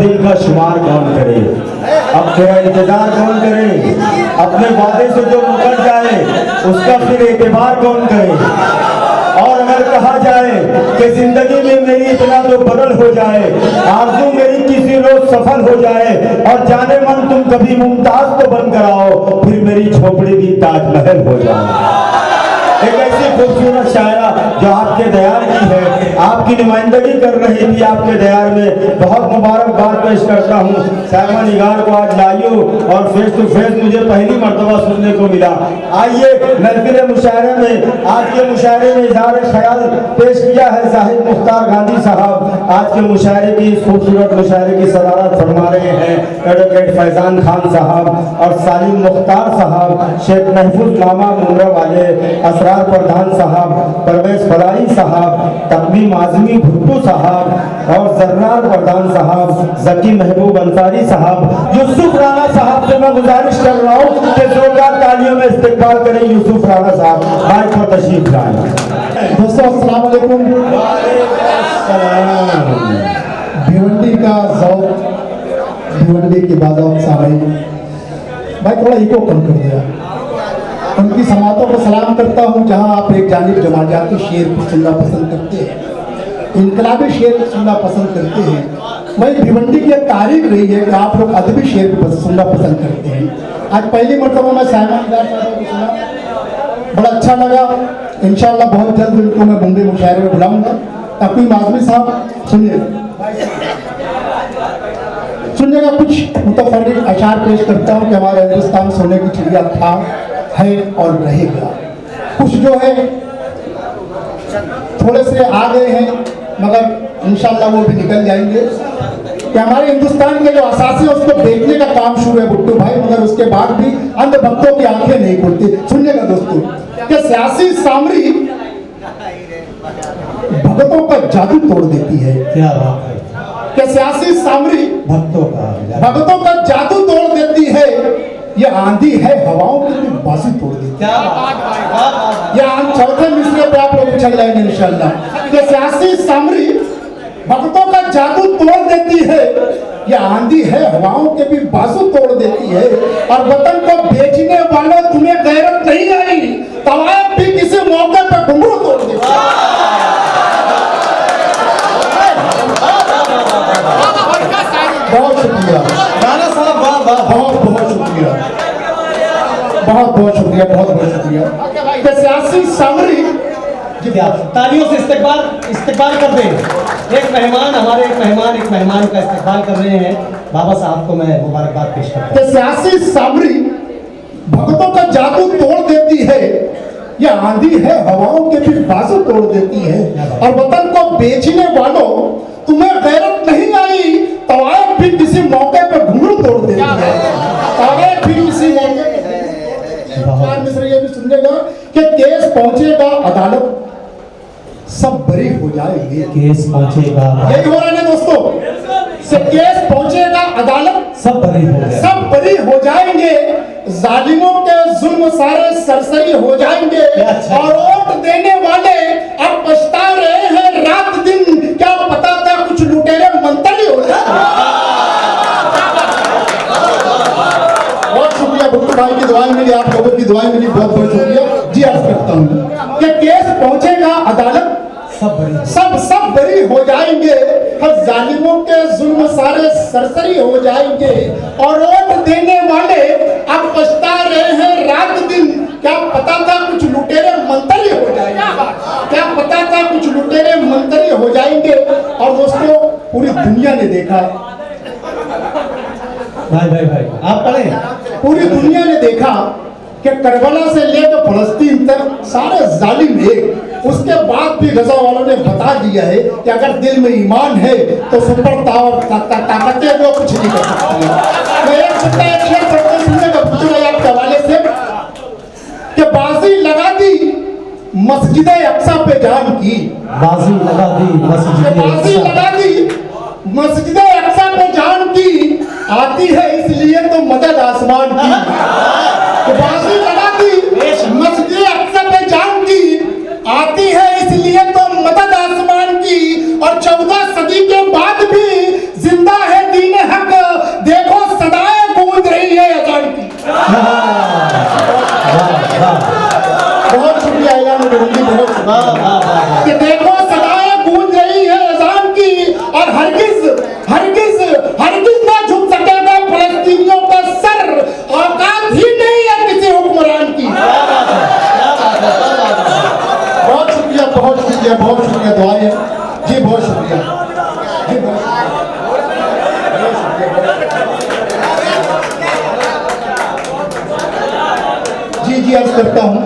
दिल का शुमार कौन करे, अब तेरा इंतजार कौन करे, अपने वादे से जो मुकर जाए उसका फिर एतबार कौन करे। और अगर कहा जाए कि जिंदगी में मेरी इतना तो बदल हो जाए, आरज़ू मेरी किसी रोज सफल हो जाए, और जाने मन तुम कभी मुमताज तो बन कर आओ, फिर मेरी झोपड़ी भी ताजमहल हो जाए। एक ऐसी खूबसूरत शायरा जो आपके दयार की है, आपकी नुमाइंदगी कर रही थी आपके दयार में, बहुत मुबारकबाद पेश करता हूँ। साहिबा निगार को आज लाइयो और फेस टू फेस मुझे पहली मर्तबा सुनने को मिला। आइए महफिल मुशायरे में, आज के मुशायरे में इज़हार ख्याल पेश किया है जाहिद मुख्तार गांधी साहब। आज के मुशायरे की खूबसूरत मुशायरे की सदारत फरमा रहे हैं एडवोकेट फैजान खान साहब और सालिम मुख्तार साहब, शेख महफूज मामा मुमरा वाले, असरार प्रधान साहब, परवेज फलाई साहब, तकवीम आजमी भुट्टो साहब और जर्रार प्रधान साहब, जकी महबूब अंसारी साहब, यूसुफ राणा साहब से मैं गुजारिश कर रहा हूँ कि जोरदार तालियों में इस्तेकबाल करें यूसुफ राणा साहब, माइक पर तशरीफ लाएं। दोस्तों अस्सलाम वालेकुम। भिवंडी का ज़ौक़, भिवंडी की बाज़ौक़ सामईन, भाई थोड़ा इको कम कर दिया। उनकी समातों को सलाम करता हूँ जहाँ आप एक जानिब जमाजाती शेर सुनना पसंद करते हैं, इनकलाबी शेर सुनना पसंद करते हैं, वही भिवंडी की एक तारीख रही है कि आप लोग अदबी शेर सुनना पसंद करते हैं। आज पहली मरतबा मैं साहिबा निगार साहब को सुना, बड़ा अच्छा लगा। इंशाअल्लाह बहुत जल्द उनको मैं बम्बई मुशायरे में बुलाऊंगा। तकवीम आजमी साहब सुनिएगा कुछ मुतफर्रिक अशार पेश करता हूँ कि हमारे हिंदुस्तान सोने की चिड़िया था, है और रहेगा। कुछ जो है थोड़े से आ गए हैं मगर इंशाअल्लाह वो भी निकल जाएंगे कि हमारे हिंदुस्तान के जो असासी है उसको देखने का काम शुरू है बुट्टू भाई, मगर उसके बाद भी अंधभक्तों की आंखें नहीं खुलती। सुनिएगा दोस्तों कि सियासी सामरी भक्तों का जादू तोड़ देती है। क्या बात है कि सियासी सामरी भक्तों का जादू तोड़ देती है। ये आंधी है हवाओं की भी बाजी तोड़ देती है। ये चौथे मिसरे पे आप लोग चल जाएंगे इंशाअल्लाह कि सियासी सामरी भक्तों का जादू तोड़ देती है। ये आंधी है हवाओं के भी बाजू तोड़ देती है। और वतन को बेचने वालों तुम्हें गैरत नहीं आई, तवायफ भी किसी मौके पर घुंघरू तोड़ देती है। बहुत शुक्रिया राणा साहब, बहुत बहुत शुक्रिया, बहुत बहुत शुक्रिया, बहुत बहुत शुक्रिया। सियासी सामरी तालियों से इस्तेकबाल कर दें। एक मेहमान का इस्तेकबाल कर रहे हैं। बाबा साहब को मैं मुबारकबाद पेश करता हूं। सियासी सामरी भक्तों का जादू तोड़ देती है। ये आंधी है हवाओं के भी बाजू तोड़ देती है। और वतन को बेचने वालों तुम्हें गैरत नहीं आई, तवायफ भी किसी मौके पर घुंघरू तोड़ देती है। तवायफ भी किसी मौके पर मिस्र ये भी सुनिएगा कि केस पहुंचेगा अदालत, सब बरी हो जाएंगे। केस पहुंचेगा, यही हो रहा है दोस्तों, से केस पहुंचेगा अदालत, सब बरी हो जाएंगे। जालिमों के जुल्म सारे सरसरी हो जाएंगे। और वोट देने वाले अब पछता रहे हैं रात दिन, क्या पता था कुछ लुटेरे मंतरी हो जाए। बहुत शुक्रिया भुट्टू भाई की दुआएं मिली, आप लोगों की दुआएं मिली, बहुत बहुत शुक्रिया जी अर्ज करता हूँ कि केस पहुंचेगा अदालत, सब बरी हो जाएंगे। हर जालिमों के जुल्म सारे सरसरी हो जाएंगे। और वोट देने वाले अब पछता रहे हैं रात दिन, क्या पता था कुछ लुटेरे मंतरी हो जाएंगे, क्या पता था कुछ लुटेरे मंतरी हो जाएंगे। और दोस्तों पूरी दुनिया ने देखा, भाई आप पढ़े, पूरी दुनिया ने देखा कि करबला से लेकर फलस्तीन तक सारे जालिम एक। उसके बाद भी गजा वालों ने बता दिया है कि अगर दिल में ईमान है तो सुपर ताकतें वो कुछ नहीं कर सकती। मैं एक शेर पढ़ते सुनने आपके हवाले से कि बाजी लगा दी मस्जिद अक्सा पे जान की, बाजी लगा दी मस्जिद अक्सा पे जान की, आती है इसलिए तो मदद आसमान की। बाजी लगा दी मस्जिद अक्सा पे जान की, आती है इसलिए तो मदद आसमान की। और 14 सदी के बाद भी जिंदा है दीन अर्ज करता हूँ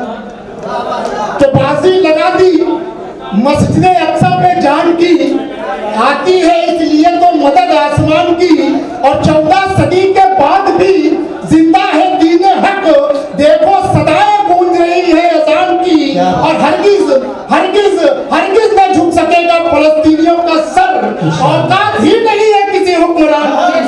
कि बाजी लगा दी मस्जिद अक्सा पे जान की, आती है इसलिए तो मदद आसमान की, और 14 सदी के बाद भी जिंदा है दीन हक, देखो सदाएं गूंज रही है अजान की, और हरगिज हरगिज हरगिज न झुक सकेगा फलस्तीनियों का सर। औकात ही नहीं है किसी हुक्मरान की,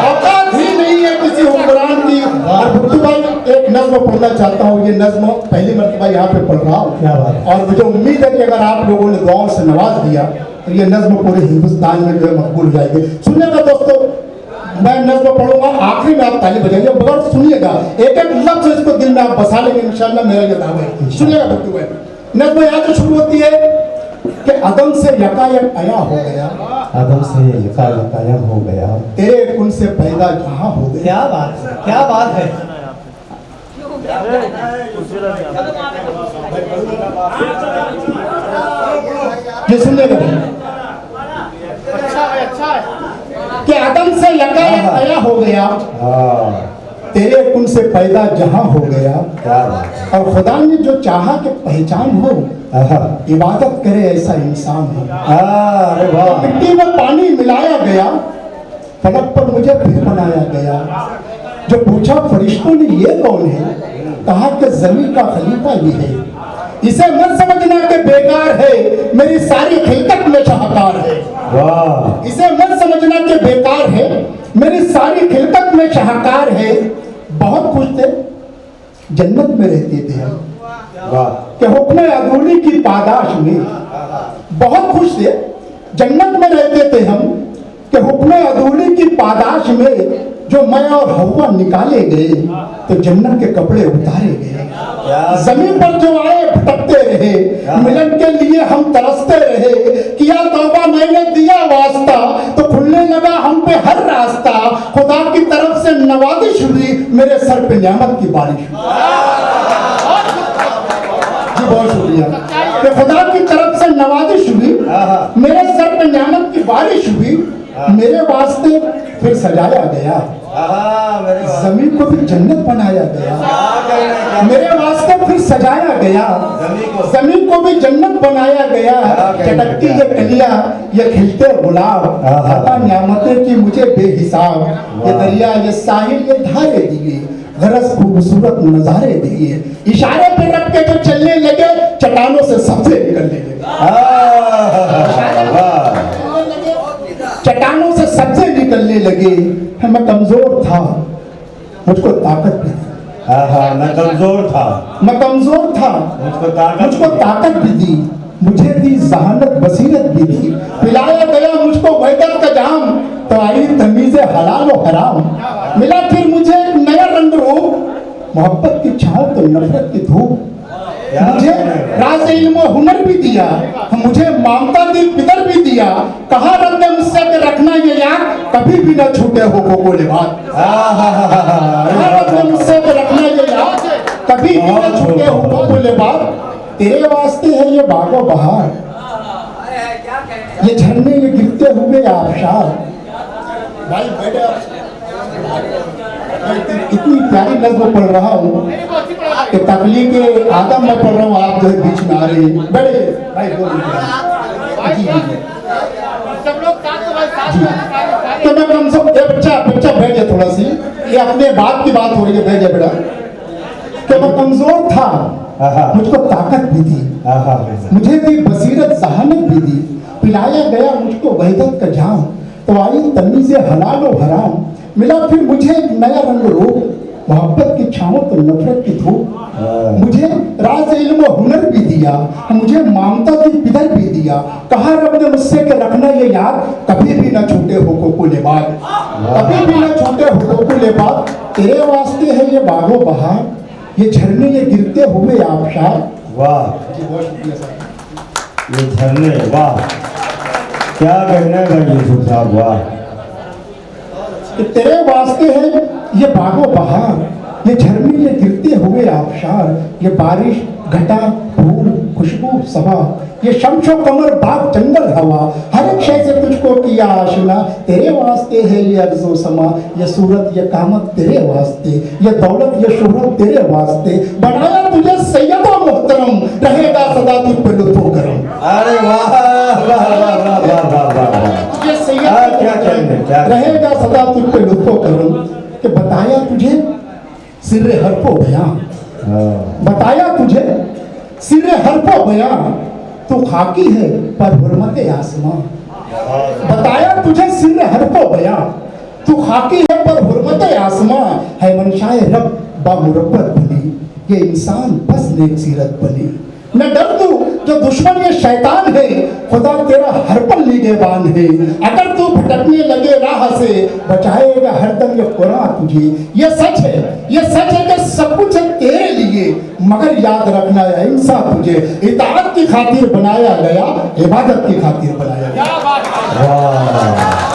औकात ही नहीं है किसी हुक्मरान की। और भुट्टू भाई एक नज्म पढ़ना चाहता हूँ, ये नज्म पहली मर्तबा यहाँ पे पढ़ रहा हूँ। क्या बात और मुझे उम्मीद है कि अगर आप लोगों ने दुआओं से नवाज दिया तो ये नज्म पूरे हिंदुस्तान में जो है मकबूल हो जाएगी। सुनिएगा दोस्तों, मैं नज्म पढ़ूंगा, आखिरी में आप ताली बजाइए, बगैर सुनिएगा, एक एक लफ्ज इसको दिल में आप बसा लेंगे इंशाल्लाह, मेरा ये दावा है। सुनिएगा भुट्टू भाई, नज्म यहाँ से शुरू होती है कि अदम से यकायक आया हो गया, आदम से यकायक हो गया, तेरे कुन से पैदा जहां हो गया। क्या बात है, क्या बात है। ये सुनिएगा कि आदम से यकायक आया हो गया, तेरे कुन से पैदा जहां हो गया, और खुदा ने जो चाहा कि पहचान हो, इबादत करे ऐसा इंसान हो। मिट्टी में पानी मिलाया गया, फलक पर मुझे फिर बनाया गया। जो पूछा फरिश्तों ने ये कौन है, कहा कि जमीन का खलीफा ये है। इसे मत समझना कि बेकार है, मेरी सारी खिलकत में शाहकार है। इसे मत समझना कि बेकार है, मेरी सारी खिलकत में शाहकार है। बहुत खुश थे, जन्नत में रहते थे हम, कि हुक्म अदूली की पादाश में। बहुत खुश थे, जन्नत में रहते थे हम, कि हुक्म अदूली की पादाश में जो मैं और हवा निकाले गए, तो जन्नत के कपड़े उतारे गए। जमीन पर जो आए भटकते रहे, मिलन के लिए हम तरसते रहे। किया तौबा मैंने दिया वास्ता, तो खुलने लगा हम पे हर रास्ता। खुदा की तरफ से नवाजिश हुई, मेरे सर पे नियामत की बारिश हुई। जी बहुत शुक्रिया कि खुदा की तरफ से नवाजिश हुई, मेरे सर पे नियामत की बारिश हुई। मेरे वास्ते फिर सजाया गया, जमीन को भी जन्नत बनाया गया। मेरे वास्ते फिर सजाया गया, जमीन को भी जन्नत बनाया गया। चटकती ये कलियां, ये खिलते गुलाब, अता नियामतें की मुझे बेहिसाब। ये दरिया, ये साहिल, ये धारे दिए, गरज खूबसूरत नजारे दिए। इशारे पे रख के जो चलने लगे, चट्टानों से सब्जे निकलने लगे। चट्टानों से सब्जे निकलने लगे। मैं कमजोर था, मुझको ताकत भी दी। मैं कमजोर था, मैं कमजोर था, मुझको ताकत भी दी। मुझे दी जहानत बसीरत भी दी। पिलाया गया मुझको वहदत का जाम, तो आई तमीज़े हलाल और हराम। मिला फिर मुझे एक नया रंग रूप, मोहब्बत की छाँव तो नफरत की धूप। मुझे राज इल्म और हुनर भी दिया, मुझे ममता दी पितर भी दिया। कहा रब ने मुझसे कि रखना ये याद, कभी भी न छूटे हो को लिबास। कहा रब ने मुझसे कि रखना ये याद, कभी भी न छूटे हो को लिबास। तेरे वास्ते है ये बागो बहार, ये झरने ये गिरते हुए आबशार। भाई बैठे, इतनी प्यारी नज़्म पढ़ रहा हूँ कि तकलीफ के आदम में पढ़ रहा हूँ, आप जो है बीच में आ रहे हैं। बड़े भाई जी तो मैं कम से कम बच्चा बैठ जाए थोड़ा सी, ये अपने बाप की बात हो रही है, बैठ जाए बेटा। कि मैं कमजोर था, मुझको ताकत भी दी, मुझे दी बसीरत जहानत भी दी। पिलाया गया मुझको वहदत का जाम, तो आई तमीज़े हलाल और हराम। मिला फिर मुझे एक नया रंग रूप, मोहब्बत की छाँव तो नफरत की धूप। मुझे राज इल्म और हुनर भी दिया, मुझे ममता दी पितर भी दिया। कहा रब ने मुझसे कि रखना ये याद, कभी भी न छूटे हुकूक लिबाद, कभी भी न छूटे हुकूक लिबाद। तेरे वास्ते है ये बागो बहार, ये झरने ये गिरते हुए आबशार। वाह जी बहुत शुक्रिया साहब। ये झरने, वाह क्या कहना है भाई यूसुफ साहब, वाह। कि तेरे वास्ते है ये बागो बहार, ये झरने ये गिरते हुए आबशार। ये बारिश, घटा, फूल, खुशबू, सबा, ये शमशो कमर बाग जंगल हवा, हर एक शय से तुझको किया आशना, तेरे वास्ते है ये अर्जो समा, ये सूरत ये कामत तेरे वास्ते, ये दौलत ये शोहरत तेरे वास्ते, बनाया तुझे सैयदा मोहतरम, रहेगा सदा तुझ पे लुत्फो करम। अरे वाह वाह वाह वाह वाह वाह वाह। ये सैयदा क्या कहेंगे, क्या रहेगा सदा तुझ पे लुत्फो करम। कि बताया तुझे सिर्रे हरफो बयां, बताया तुझे सिर्रे हरफो बयां, तू खाकी है पर हुर्मते आसमां। बताया तुझे सिर्रे हरफो बयां, तू खाकी है पर हुर्मते आसमां, है मनशाए रब बामुरब्बत बनी, ये इंसान बस नेक सीरत बनी। न डर तू जो दुश्मन ये शैतान है, खुदा तेरा हर पल निगहबान है, अगर तू भटकने लगे राह से, बचाएगा हरदम ये कुरान तुझे। ये सच है, ये सच है कि सब कुछ है तेरे लिए, मगर याद रखना है इंसान तुझे इताअत की खातिर बनाया गया, इबादत की खातिर बनाया गया। वाह।